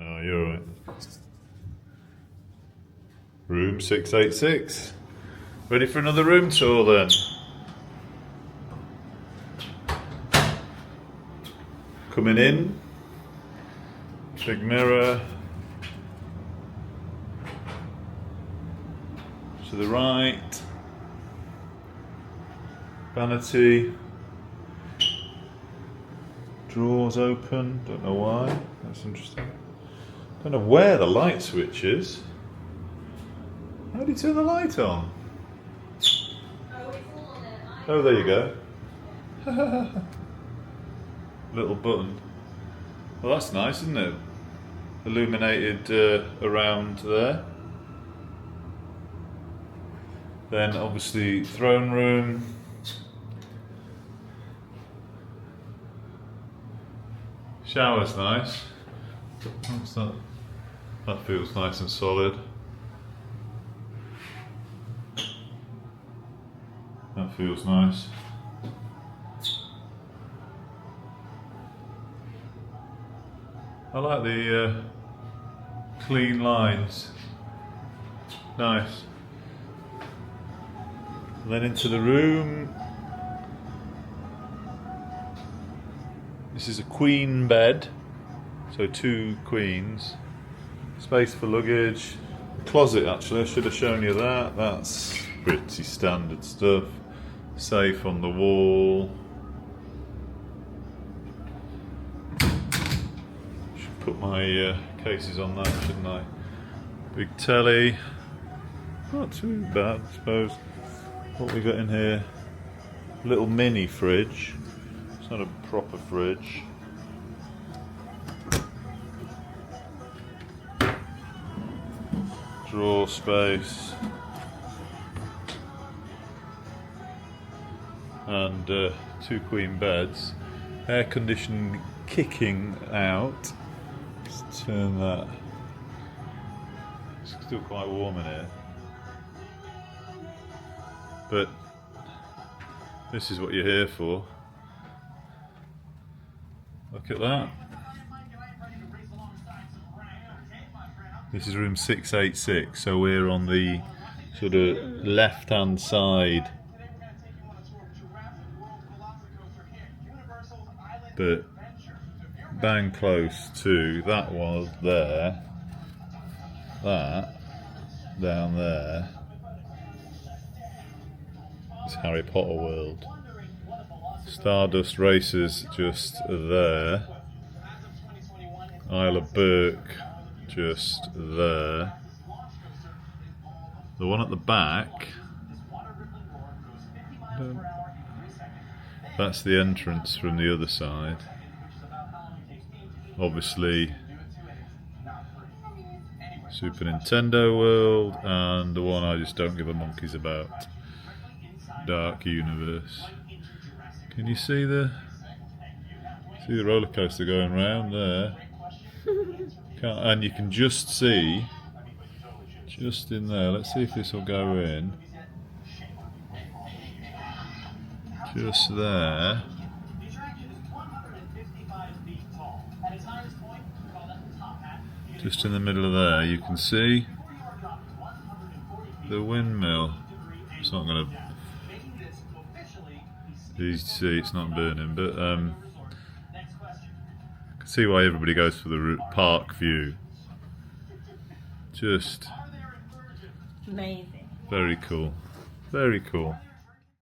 No, you're right. Room 686. Ready for another room tour then? Coming in. Big mirror. To the right. Vanity. Drawers open. Don't know why. That's interesting. Don't know where the light switch is. How do you turn the light on? Oh, there you go. Little button. Well, that's nice, isn't it? Illuminated around there. Then obviously throne room. Shower's nice. What's that? That feels nice and solid. That feels nice. I like the clean lines. Nice. And then into the room. This is a queen bed, so 2 queens. Space for luggage. Closet, actually, I should have shown you that. That's pretty standard stuff. Safe on the wall. Should put my cases on that, shouldn't I? Big telly. Not too bad, I suppose. What we got in here? Little mini fridge. It's not a proper fridge. Drawer space. And 2 queen beds. Air conditioning kicking out. Let's turn that. It's still quite warm in here. But this is what you're here for. Look at that. This is room 686, so we're on the sort of left-hand side. But bang close to that was there. That down there is Harry Potter World. Stardust Racers just there. Isle of Burke just there. The one at the back, that's the entrance from the other side. Obviously Super Nintendo World, and the one I just don't give a monkey's about, Dark Universe. Can you see the roller coaster going round there? And you can just see, just in there, let's see if this will go in. Just there. Just in the middle of there, you can see the windmill. It's not going to easy to see, it's not burning, but I can see why everybody goes for the park view. Just amazing. Very cool. Very cool.